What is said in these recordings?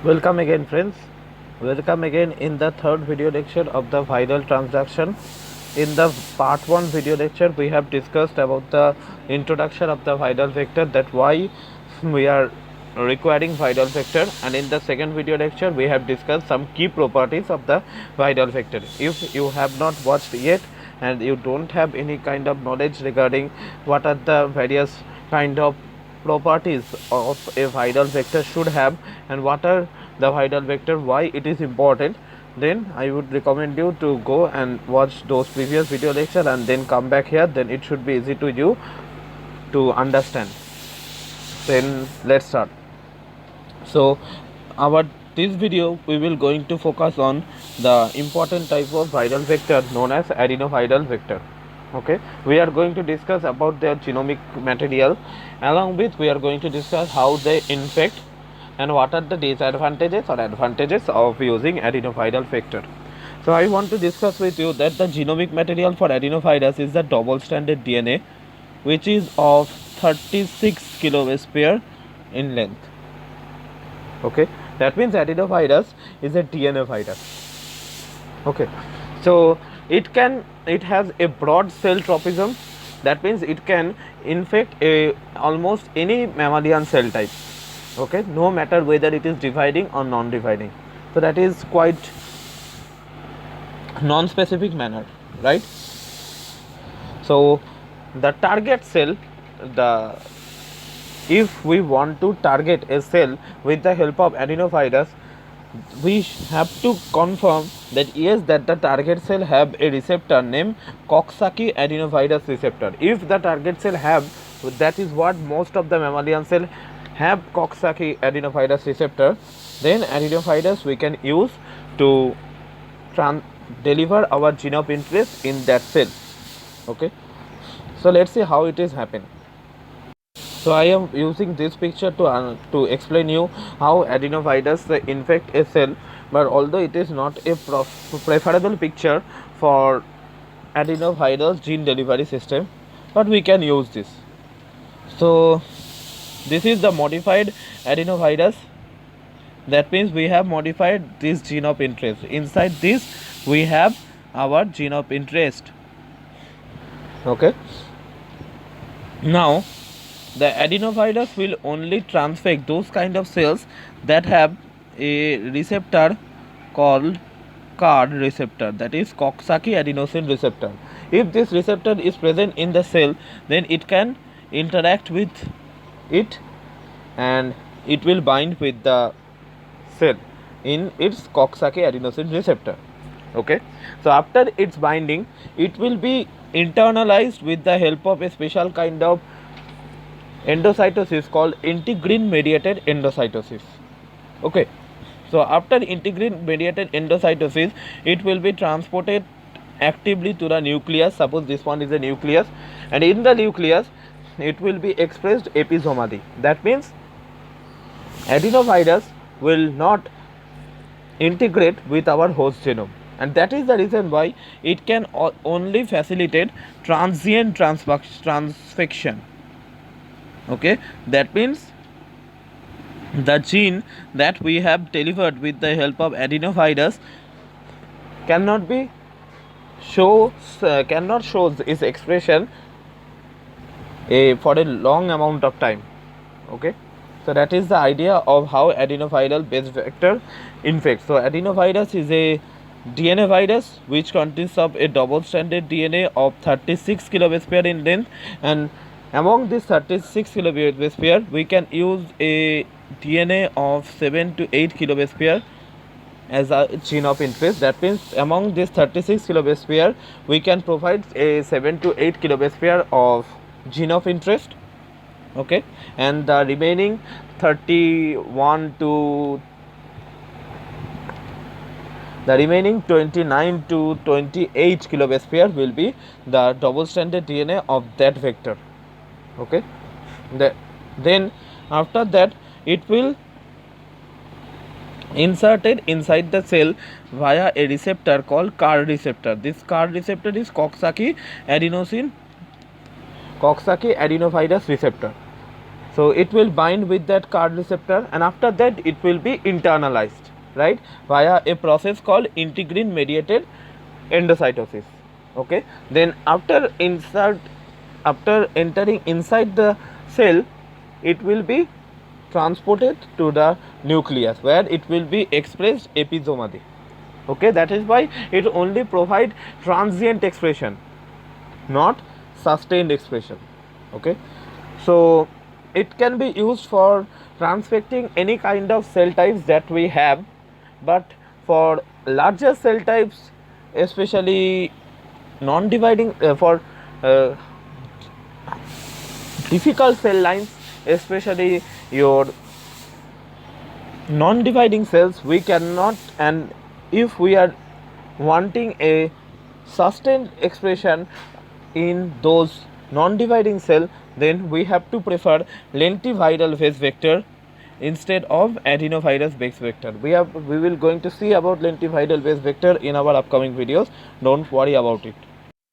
Welcome again, friends. Welcome again in the third video lecture of the viral transduction. In the part 1 video lecture, we have discussed about the introduction of the viral vector, that why we are requiring viral vector, and in the second video lecture we have discussed some key properties of the viral vector. If you have not watched yet and you don't have any kind of knowledge regarding what are the various kind of properties of a viral vector should have and what are the viral vector, why it is important, then I would recommend you to go and watch those previous video lecture and then come back here. Then it should be easy to you to understand. Then let's start. So our this video we will going to focus on the important type of viral vector known as adenoviral vector. Okay, we are going to discuss about their genomic material, along with we are going to discuss how they infect and what are the disadvantages or advantages of using adenoviral vector. So I want to discuss with you that the genomic material for adenovirus is the double-stranded DNA, which is of 36 kilobase pair in length. Okay, that means adenovirus is a DNA virus. Okay, so it has a broad cell tropism. That means it can infect almost any mammalian cell type. Okay, no matter whether it is dividing or non-dividing. So that is quite non-specific manner, right? So the target cell, if we want to target a cell with the help of adenovirus, we have to confirm that yes, that the target cell have a receptor named Coxsackie adenovirus receptor. If the target cell have, that is what most of the mammalian cell have, Coxsackie adenovirus receptor, then adenovirus we can use to deliver our gene of interest in that cell. Okay, so let's see how it is happen. So I am using this picture to explain you how adenovirus infect a cell, but although it is not a preferable picture for adenovirus gene delivery system, but we can use this. So this is the modified adenovirus. That means we have modified this gene of interest. Inside this we have our gene of interest. Okay, now the adenovirus will only transfect those kind of cells that have a receptor called CARD receptor, that is Coxsackie adenosine receptor. If this receptor is present in the cell, then it can interact with it and it will bind with the cell in its Coxsackie adenosine receptor. Okay, so after its binding, it will be internalized with the help of a special kind of endocytosis called integrin mediated endocytosis. Okay, so after integrin mediated endocytosis, it will be transported actively to the nucleus. Suppose this one is a nucleus, and in the nucleus it will be expressed episomally. That means adenovirus will not integrate with our host genome, and that is the reason why it can only facilitate transient transfection. Okay, that means the gene that we have delivered with the help of adenovirus cannot show its expression for a long amount of time. Okay, so that is the idea of how adenoviral based vector infects. So adenovirus is a DNA virus which consists of a double-stranded DNA of 36 kilobase pair in length, and among this 36 kilobase pair we can use a DNA of 7 to 8 kilobase pair as a gene of interest. That means among this 36 kilobase pair we can provide a 7 to 8 kilobase pair of gene of interest. Okay, and the remaining 29 to 28 kilobase pair will be the double-stranded DNA of that vector. Okay, then after that it will inserted inside the cell via a receptor called CARD receptor. This CARD receptor is Coxsackie adenovirus receptor. So it will bind with that card receptor, and after that it will be internalized, right, via a process called integrin mediated endocytosis. Okay, then after entering inside the cell, it will be transported to the nucleus where it will be expressed episomally. Okay, that is why it only provide transient expression, not sustained expression. Okay, so it can be used for transfecting any kind of cell types that we have, but for larger cell types, especially non-dividing, for uh, difficult cell lines, especially your non-dividing cells, we cannot, and if we are wanting a sustained expression in those non-dividing cell, then we have to prefer lentiviral base vector instead of adenovirus base vector. We will going to see about lentiviral base vector in our upcoming videos. Don't worry about it.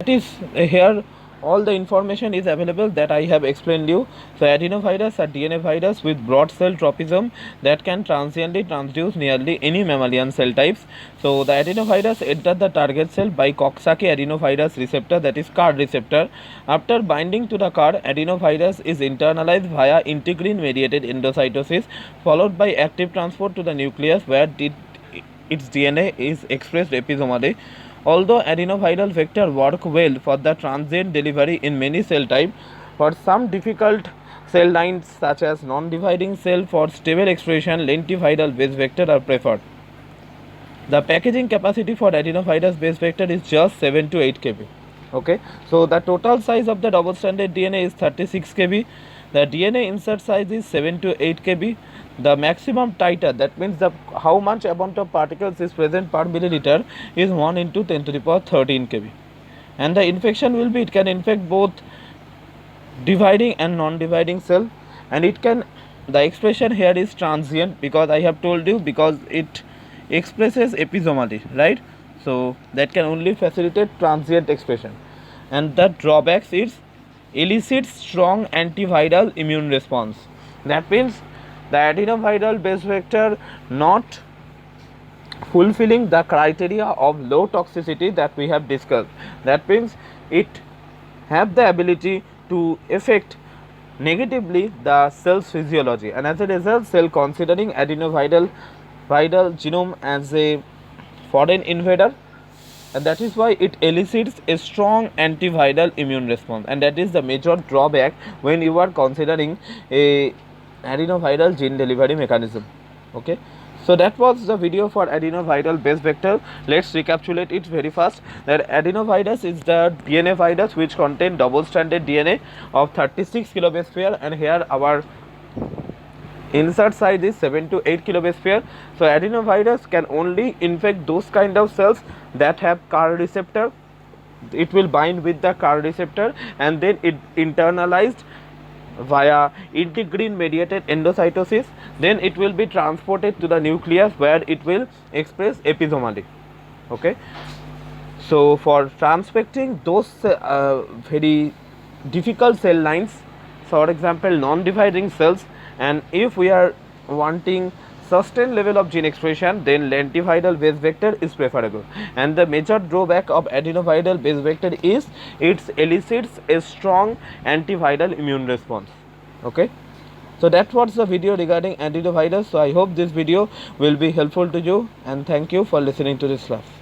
That is, here all the information is available that I have explained you. So adenovirus are DNA virus with broad cell tropism that can transiently transduce nearly any mammalian cell types. So the adenovirus enter the target cell by Coxsackie adenovirus receptor, that is card receptor. After binding to the card, adenovirus is internalized via integrin mediated endocytosis, followed by active transport to the nucleus where its DNA is expressed episomally. Although adenoviral vector work well for the transient delivery in many cell types, for some difficult cell lines such as non-dividing cell, for stable expression, lentiviral base vector are preferred. The packaging capacity for adenovirus base vector is just 7 to 8 kb. Okay, so the total size of the double-stranded DNA is 36 kb. The DNA insert size is 7 to 8 kb. The maximum titer, that means the how much amount of particles is present per milliliter, is 1 into 10 to the power 13 kb. And the infection will be, it can infect both dividing and non-dividing cell, and it can, the expression here is transient because I have told you, because it expresses episomally, right? So that can only facilitate transient expression. And the drawbacks is elicits strong antiviral immune response. That means the adenoviral base vector not fulfilling the criteria of low toxicity that we have discussed. That means it have the ability to affect negatively the cell's physiology, and as a result, cell considering adenoviral genome as a foreign invader, and that is why it elicits a strong antiviral immune response, and that is the major drawback when you are considering a adenoviral gene delivery mechanism. Okay, so that was the video for adenoviral base vector. Let's recapitulate it very fast. That adenovirus is the DNA virus which contain double-stranded DNA of 36 kilobase pair, and here our insert size is 7 to 8 kilobase pair. So adenovirus can only infect those kind of cells that have CAR receptor. It will bind with the CAR receptor, and then it internalized via integrin mediated endocytosis. Then it will be transported to the nucleus where it will express episomally. Okay, so for transfecting those very difficult cell lines, for example non-dividing cells, and if we are wanting sustained level of gene expression, then lentiviral base vector is preferable. And the major drawback of adenoviral base vector is it elicits a strong antiviral immune response. Okay, so that was the video regarding adenovirus. So I hope this video will be helpful to you, and thank you for listening to this class.